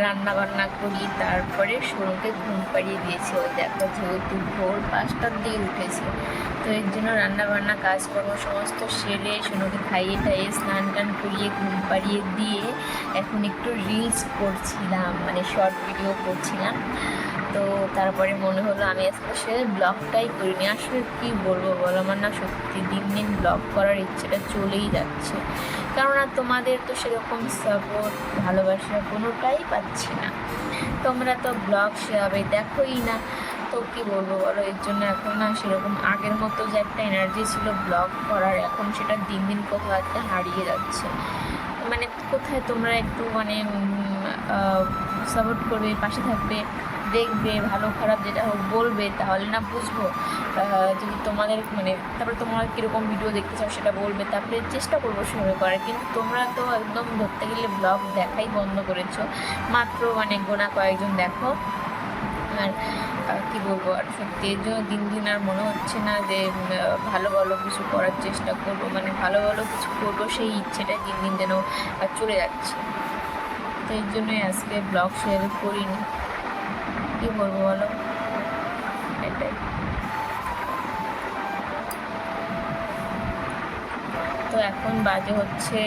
রান্না বান্না করি, তারপরে সোনুকে ঘুম পাড়িয়ে দিয়েছি। ওই দেখো যেহেতু ভোর 5টার দিকে উঠেছে, তো এর জন্য রান্না বান্না কাজকর্ম সমস্ত সেরে সোনুকে খাইয়ে টাইয়ে স্নান টান করিয়ে ঘুম পাড়িয়ে দিয়ে এখন একটু রিলস করছিলাম, মানে শর্ট ভিডিও করছিলাম। তো তারপরে মনে হলো আমি আজকে সে ব্লগটাই করিনি। আসলে কী বলবো বলো, আমার না সত্যি দিন দিন ব্লগ করার ইচ্ছেটা চলেই যাচ্ছে, কেননা তোমাদের তো সেরকম সাপোর্ট ভালোবাসা কোনোটাই পাচ্ছি না। তোমরা তো ব্লগ সেভাবে দেখোই না, তো কী বলবো বলো, এর জন্য এখন না সেরকম আগের মতো যে একটা এনার্জি ছিল ব্লগ করার, এখন সেটা দিন দিন কোথাও একটা হারিয়ে যাচ্ছে। মানে কোথায় তোমরা একটু মানে সাপোর্ট করবে, পাশে থাকবে, দেখবে, ভালো খারাপ যেটা হোক বলবে, তাহলে না বুঝবো। যদি তোমাদের মানে তারপরে তোমরা কীরকম ভিডিও দেখতে চাও সেটা বলবে, তারপরে চেষ্টা করবো সেভাবে করার। কিন্তু তোমরা তো একদম ধরতে গেলে ব্লগ দেখাই বন্ধ করেছো, মাত্র মানে গোনা কয়েকজন দেখো। আর কী বলবো, আর সত্যি এর জন্য দিন দিন আর মনে হচ্ছে না যে ভালো ভালো কিছু করার চেষ্টা করবো, মানে ভালো ভালো কিছু করবো সেই ইচ্ছেটা দিন দিন যেন চলে যাচ্ছে। তো এর জন্যই আজকে ব্লগ শেয়ার করিনি, কী বলবো বলো, এটাই। তো এখন বাজে হচ্ছে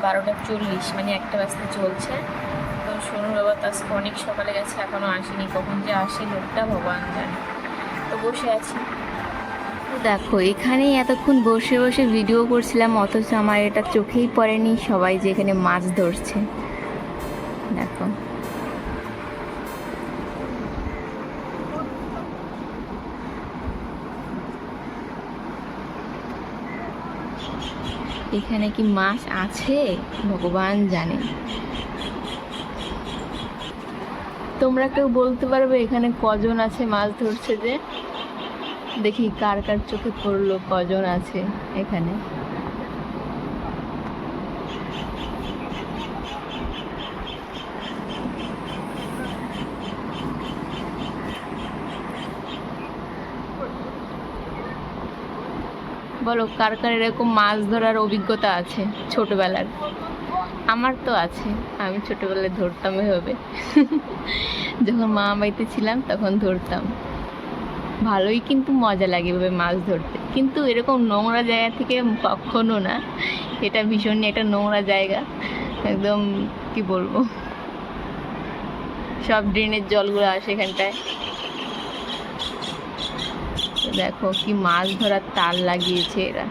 12:40, মানে 1টা বাজতে চলছে। তো সোনুর বাবা তো আজকে অনেক সকালে গেছে, এখনও আসেনি, কখন যে আসে লোকটা ভগবান জানে। তো বসে আছি। দেখো এখানেই এতক্ষণ বসে বসে ভিডিও করছিলাম, অথচ আমার এটা চোখেই পড়েনি সবাই যে এখানে মাছ ধরছে। দেখো এখানে কি মাছ আছে ভগবান জানে। তোমরা কেউ বলতে পারবে এখানে কজন আছে মাছ ধরছে? যে দেখি কার কার চোখে পড়লো কজন আছে এখানে। বলো কার কার এরকম মাছ ধরার অভিজ্ঞতা আছে ছোটবেলার? আমার তো আছে, আমি ছোটবেলায় ধরতাম এভাবে। যখন মামা বাড়িতে ছিলাম তখন ধরতাম, ভালোই কিন্তু মজা লাগে এভাবে মাছ ধরতে। কিন্তু এরকম নোংরা জায়গা থেকে কখনো না, এটা ভীষণই একটা নোংরা জায়গা, একদম কি বলবো, সব ড্রেনের জলগুলো আসে এখানটায়। দেখো কি মাছ ধরার তাল লাগিয়েছে এরা।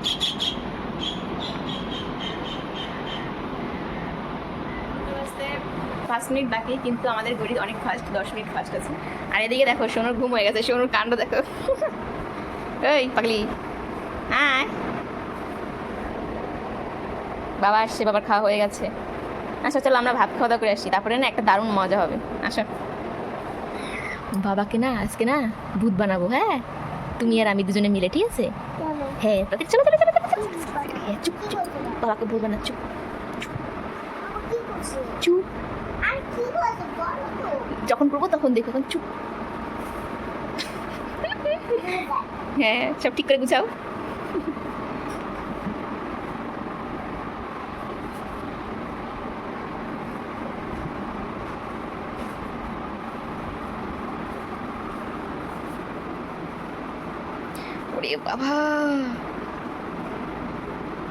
5 মিনিট বাকি, কিন্তু আমাদের ঘড়ি অনেক ফাস্ট, 10 মিনিট ফাস্ট আছে। আর এদিকে দেখো সোনুর ঘুম হয়ে গেছে, সোনুর কাণ্ড দেখো। এই পাগলি, হ্যাঁ বাবা আসছে, বাবার খাওয়া হয়ে গেছে। আচ্ছা চলো আমরা ভাত খাওয়া দাওয়া করে আসি, তারপরে না একটা দারুণ মজা হবে। আসো, বাবাকে না আজকে না ভূত বানাবো, হ্যাঁ তুমি আর আমি দুজনে মিলে, ঠিক আছে? হ্যাঁ তাদের চলো চলো চলো চলো, হ্যাঁ চুপ চুপ, বাবাকে ভূত বানা, চুপ চুপ, যখন করবো তখন দেখো, এখন চুপ। হ্যাঁ সব ঠিক করে গুছাও। ওরে বাবা,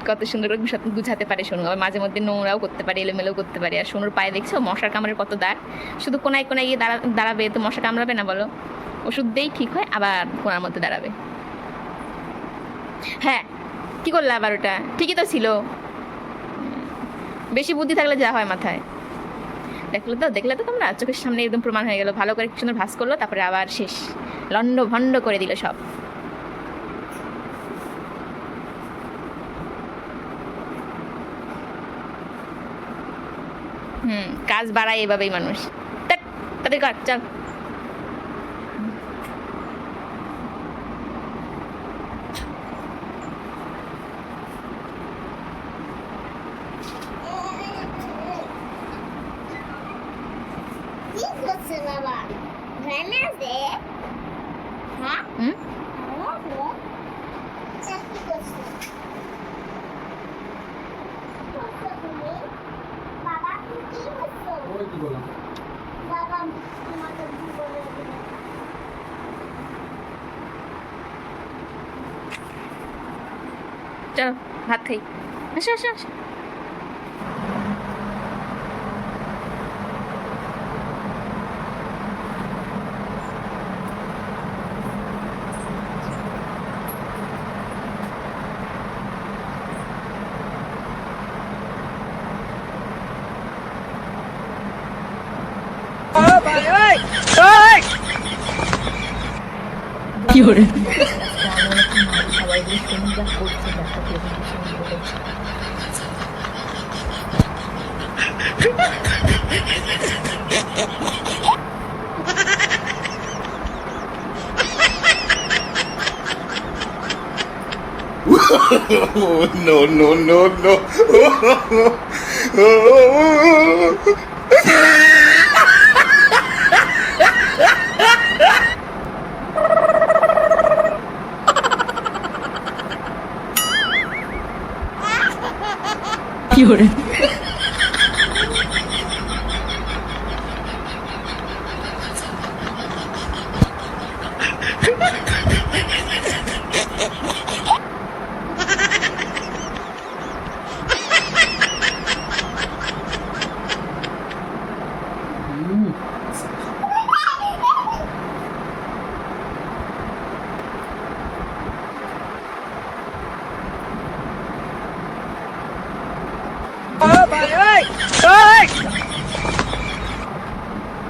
কত সুন্দর করে গুছাতে পারে সোনু, আবার মাঝে মধ্যে নোংরাও করতে পারে, এলোমেলোও করতে পারে। আর সোনুর পায়ে দেখছো মশার কামড়ের কত দাগ, শুধু কোনায় কোনায় গিয়ে দাঁড়াবে তো মশা কামড়াবে না বলো? ওষুধ দিয়েই ঠিক হয়, আবার কোনার মধ্যে দাঁড়াবে। হ্যাঁ কি করলে আবার, ওটা ঠিকই তো ছিল, বেশি বুদ্ধি থাকলে যা হয় মাথায়। দেখলে তো তোমরা, চোখের সামনে একদম প্রমাণ হয়ে গেল। ভালো করে সুন্দর ভাস করলো, তারপরে আবার শেষ, লন্ড ভন্ড করে দিল সব। কাজ বাড়ায় এভাবেই মানুষ। তাদের কর চল। বাবা ভ্যান আছে, হ্যাঁ কি করছে বাবা? বাবা তোমাকে বলে দিল চলো ভাত খাই। আসো আসো আসো। কি করে সবাই দিয়ে শুনি যা করছে দেখো কেমন সুন্দর করেছে। Oh, no, no, no, no. কি করে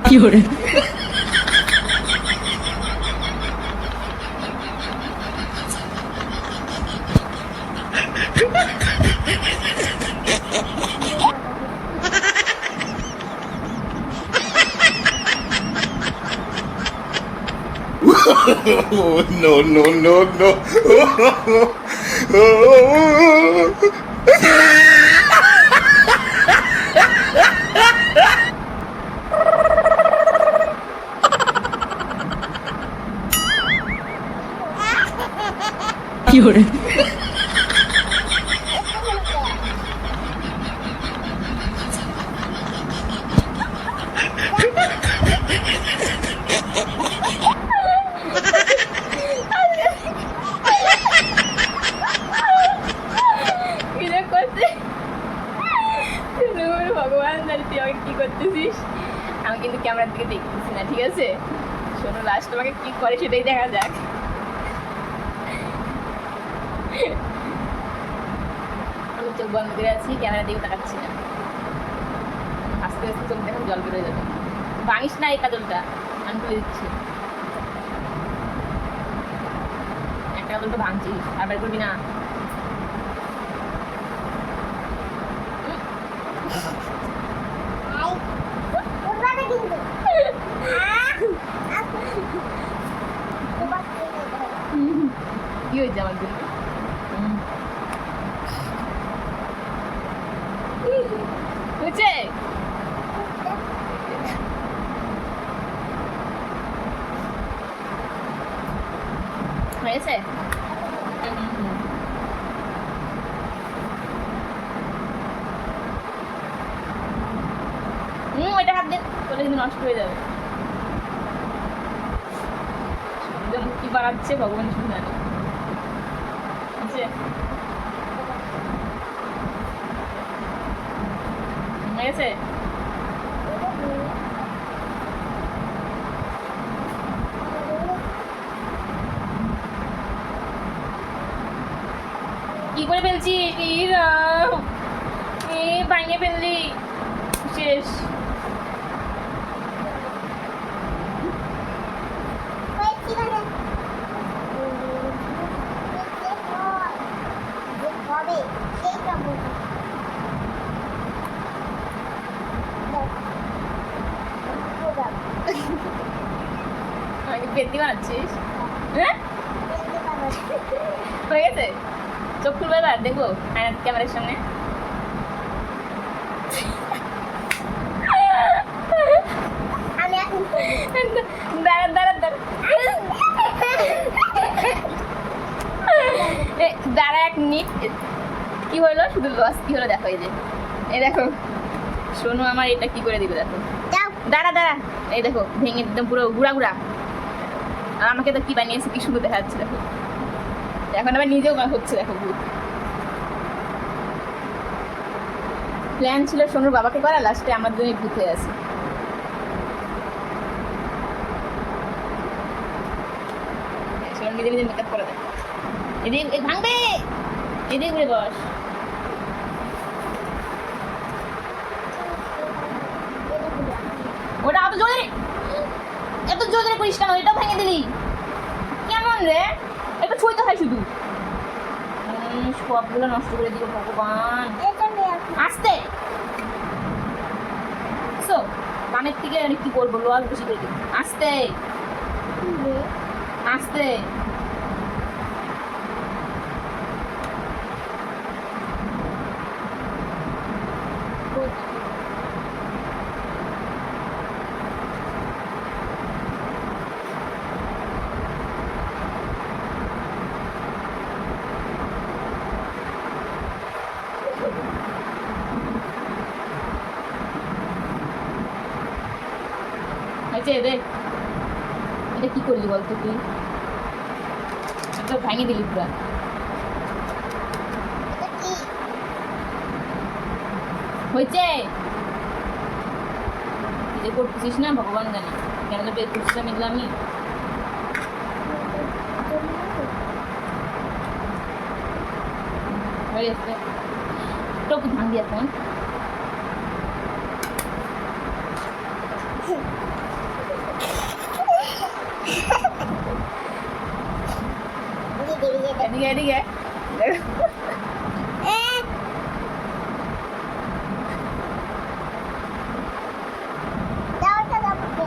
কি করে Oh, no, no, no, no. কি করে ভগবান জানি তুই আমাকে কি করতেছিস। আমি কিন্তু ক্যামেরার দিকে দেখতেছি না, ঠিক আছে? শোনো, লাস্ট আমাকে কি করে সেটাই দেখা যাক। আমি চোখ বন্ধ করে আছি, ক্যামেরার দিকে তাকাচ্ছি না। আস্তে আস্তে চোখ দেখুন জল বেরোয় যাবে। ভাঙিস না এই কাজলটা, আমি তুলে দিচ্ছি। একটা কাজলটা ভাঙছিস, আর বের করবি না। কি হয়েছে আমার জন্য? হয়েছে হয়েছে ওইটা হাত দিয়ে তোলে কিন্তু নষ্ট হয়ে যাবে। কি বাড়াচ্ছে ভগবান শুধু জানে। হয়েছে কি করে ফেলছি? ভাঙে ফেললি, শেষ। পেন্টি বানাচ্ছিস? হ্যাঁ, হয়ে গেছে। চোখ খুলবে এবার, দেখবো ক্যামেরার সামনে। দাঁড়া দাঁড়া দাঁড়া দাঁড়া, এক মিনিট। কি হলো? শুধু লস কি হলো দেখো। এই যে এই দেখো, সোনু আমার এটা কি করে দিবে দেখো। যাও দাঁড়া দাঁড়া, এই দেখো ভেঙে একদম পুরো গুড়া গুড়া। আর আমাকে তো কি বানিয়েছে, কি সুন্দর দেখা যাচ্ছে দেখো। এখন আবার নিজেও হচ্ছে দেখো ভূত। প্ল্যান ছিল সোনুর বাবাকে করা, লাস্টে আমার দুই ভূত হয়ে আছে। সোনু নিজে নিজে মেকআপ করে দেয়। এদিকে ভাঙবে, এদিকে ঘুরে বস। ওটা এত জোরে করিস কেন? এটাও ভেঙে দিলি কেমন রে? একটু ছুঁইতে হয় শুধু। সবগুলো নষ্ট করে দিল ভগবান। এটা নিয়ে আসো। আস্তে সো কানের থেকে আমি কি করবো, লোয়াল বেশি করে দিই। আস্তে আস্তে। আচ্ছা দেখ, এটা কি করলি বলতো তুই? এটা ভেঙে দিলি পুরা। এটা কি? হয়েছে যে করতেছিস না ভগবান জানে কেন বের করছিলাম এগুলো আমি। হয়ে গেছে টপু ভাঙ দিয়ে এখন। এদিকে এদিকে দাও এটা দাও আমাকে।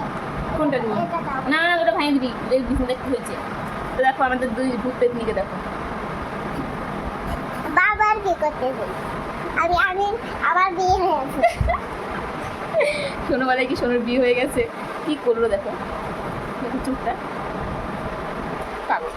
কোনটা দিব? এটা দাও। না না ওটা ভাঙে দিবি, দেখবি দেখতে হয়েছে। তো দেখো আমাদের দুই ভূত পেতনিকে দেখো। বাবার কি করতেছে? আমি আমার বিয়ে হয়েছে। সোনু বলে কি সোনুর বিয়ে হয়ে গেছে, কি করলো দেখো, দেখো চুপটা পাগল।